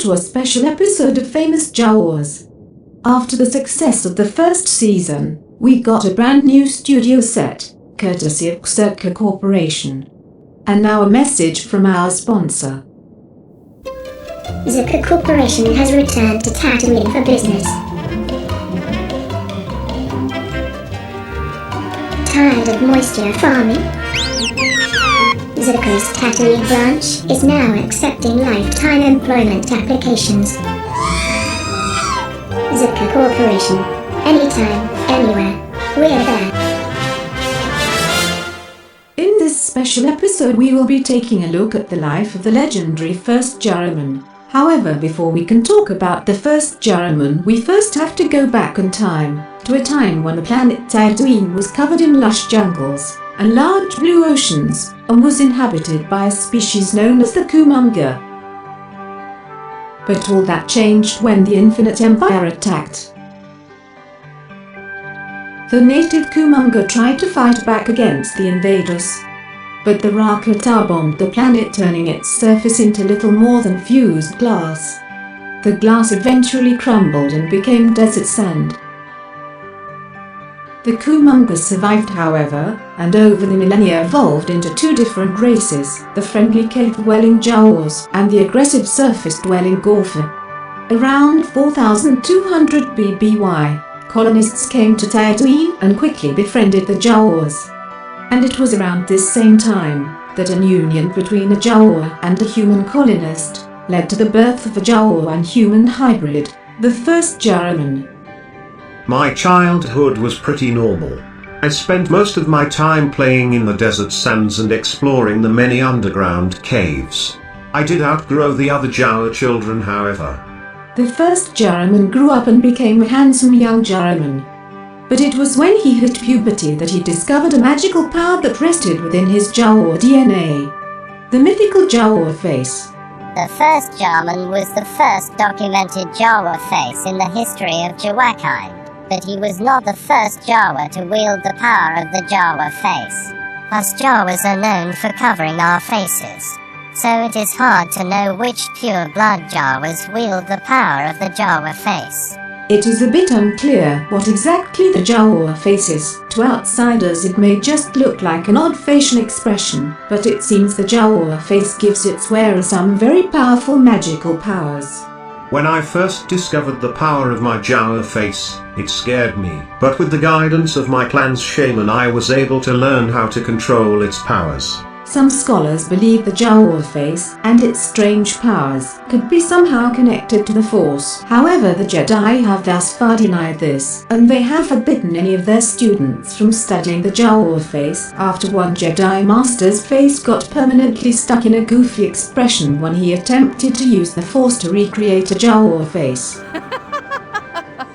to a special episode of Famous Jawas. After the success of the first season, we got a brand new studio set, courtesy of Xerca Corporation. And now a message from our sponsor. Xerca Corporation has returned to Tatooine for business. Tired of moisture farming? Xerca's Tatooine branch is now accepting lifetime employment applications. Xerca Corporation. Anytime, anywhere, we're there. In this special episode we will be taking a look at the life of the legendary First Jaman. However, before we can talk about the First Jaman, we first have to go back in time, to a time when the planet Tatooine was covered in lush jungles and large blue oceans, and was inhabited by a species known as the Kumunga. But all that changed when the Infinite Empire attacked. The native Kumunga tried to fight back against the invaders, but the Rakata bombed the planet, turning its surface into little more than fused glass. The glass eventually crumbled and became desert sand. The Kumunga survived, however, and over the millennia evolved into two different races, the friendly cave-dwelling Jawas and the aggressive surface-dwelling Gorfa. Around 4200 BBY, colonists came to Tatooine and quickly befriended the Jawas. And it was around this same time that an union between a Jawa and a human colonist led to the birth of a Jawa and human hybrid, the First Jaman. My childhood was pretty normal. I spent most of my time playing in the desert sands and exploring the many underground caves. I did outgrow the other Jawa children, however. The First Jaman grew up and became a handsome young Jaman. But it was when he hit puberty that he discovered a magical power that rested within his Jawa DNA. The mythical JawaFace. The First Jaman was the first documented JawaFace in the history of Jawakind. But he was not the first Jawa to wield the power of the JawaFace. Us Jawas are known for covering our faces, so it is hard to know which pure-blood Jawas wield the power of the JawaFace. It is a bit unclear what exactly the JawaFace is. To outsiders it may just look like an odd facial expression, but it seems the JawaFace gives its wearer some very powerful magical powers. When I first discovered the power of my JawaFace, it scared me, but with the guidance of my clan's shaman I was able to learn how to control its powers. Some scholars believe the JawaFace and its strange powers could be somehow connected to the Force. However, the Jedi have thus far denied this, and they have forbidden any of their students from studying the JawaFace after one Jedi Master's face got permanently stuck in a goofy expression when he attempted to use the Force to recreate a JawaFace.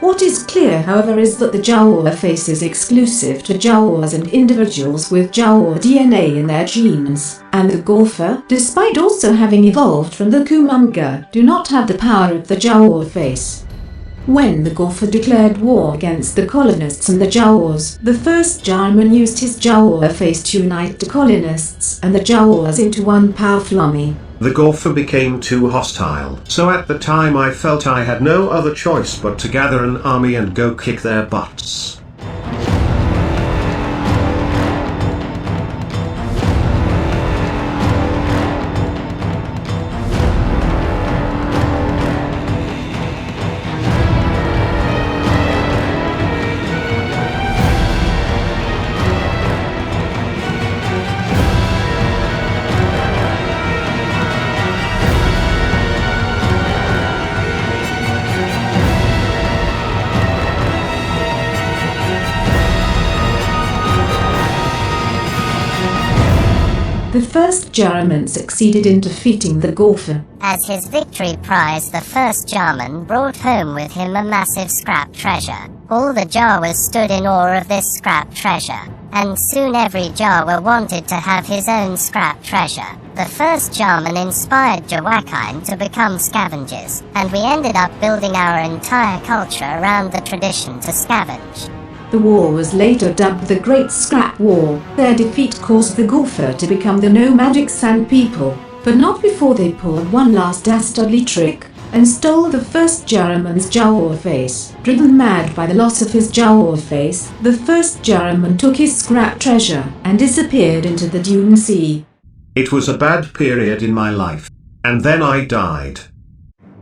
What is clear, however, is that the JawaFace is exclusive to Jawas and individuals with Jawa DNA in their genes, and the Gorfa, despite also having evolved from the Kumunga, do not have the power of the JawaFace. When the Gorfa declared war against the colonists and the Jawas, the First Jaman used his JawaFace to unite the colonists and the Jawas into one powerful army. The Gorfa became too hostile, so at the time I felt I had no other choice but to gather an army and go kick their butts. The First Jaman succeeded in defeating the Gorfa. As his victory prize, the First Jaman brought home with him a massive scrap treasure. All the Jawas stood in awe of this scrap treasure, and soon every Jawa wanted to have his own scrap treasure. The First Jaman inspired Jawakind to become scavengers, and we ended up building our entire culture around the tradition to scavenge. The war was later dubbed the Great Scrap War. Their defeat caused the Gorfa to become the nomadic Sand People, but not before they pulled one last dastardly trick. and stole the first Jaman's JawaFace. Driven mad by the loss of his JawaFace, the first Jaman took his scrap treasure and disappeared into the Dune Sea. It was a bad period in my life. And then I died.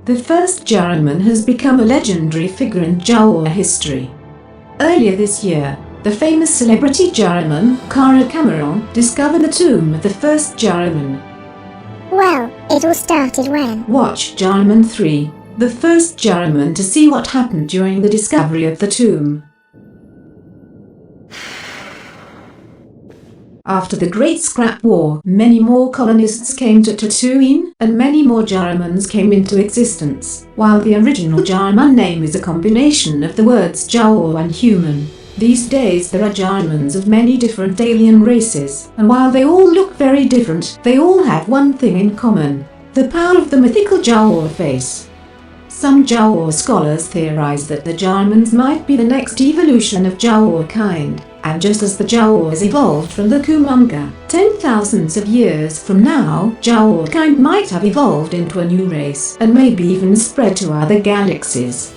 The first Jaman has become a legendary figure in Jawa history. Earlier this year, the famous celebrity Jaman, Cara Cameron, discovered the tomb of the first Jaman. Well, it all started when? Watch Jaman 3, the first Jaman, to see what happened during the discovery of the tomb. After the Great Scrap War, many more colonists came to Tatooine, and many more Jamans came into existence. While the original Jaman name is a combination of the words Jawa and human, these days there are Jamans of many different alien races, and while they all look very different, they all have one thing in common: the power of the mythical JawaFace. Some Jawa scholars theorize that the Jamans might be the next evolution of Jawa kind, and just as the Jawas evolved from the Kumonga, 10,000s of years from now, Jawa kind might have evolved into a new race, and maybe even spread to other galaxies.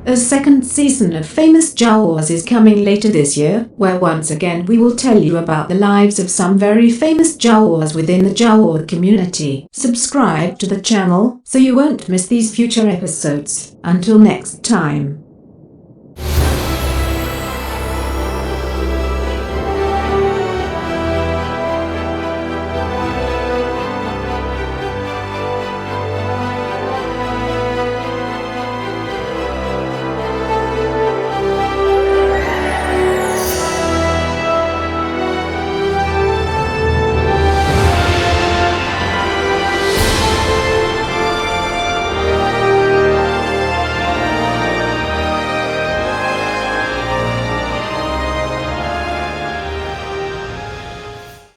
A second season of Famous Jawas is coming later this year, where once again we will tell you about the lives of some very famous Jawas within the Jawa community. Subscribe to the channel so you won't miss these future episodes. Until next time.